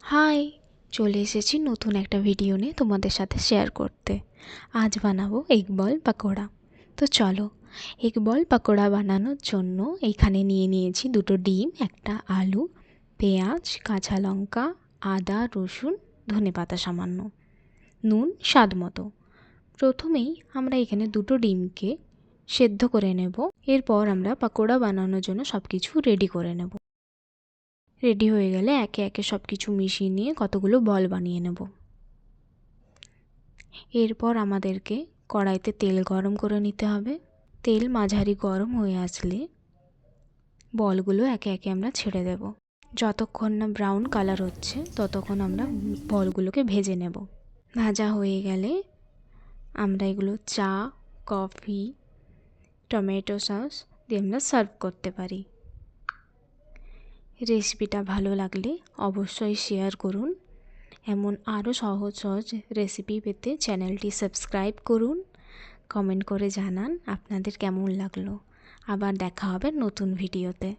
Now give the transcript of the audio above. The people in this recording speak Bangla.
হাই, চলে এসেছি নতুন একটা ভিডিও নিয়ে তোমাদের সাথে শেয়ার করতে। আজ বানাবো এগ বল পাকোড়া। তো চলো, এগ বল পাকোড়া বানানোর জন্য এইখানে নিয়ে নিয়েছি 2টো ডিম, একটা আলু, পেঁয়াজ, কাঁচা লঙ্কা, আদা, রসুন, ধনেপাতা সামান্য, নুন স্বাদ মতো। প্রথমেই আমরা এখানে 2টো ডিমকে সেদ্ধ করে নেব। এরপর আমরা পাকোড়া বানানোর জন্য সব কিছু রেডি করে নেব। রেডি হয়ে গেলে একে একে সব কিছু মিশিয়ে নিয়ে কতগুলো বল বানিয়ে নেব। এরপর আমাদেরকে কড়াইতে তেল গরম করে নিতে হবে। তেল মাঝারি গরম হয়ে আসলে বলগুলো একে একে আমরা ছেড়ে দেব। যতক্ষণ না ব্রাউন কালার হচ্ছে ততক্ষণ আমরা বলগুলোকে ভেজে নেব। ভাজা হয়ে গেলে আমরা এগুলো চা, কফি, টমেটো সস দিয়ে আমরা সার্ভ করতে পারি। রেসিপিটা ভালো লাগলে অবশ্যই শেয়ার করুন। এমন আরও সহজ সহজ রেসিপি পেতে চ্যানেলটি সাবস্ক্রাইব করুন। কমেন্ট করে জানান আপনাদের কেমন লাগলো। আবার দেখা হবে নতুন ভিডিওতে।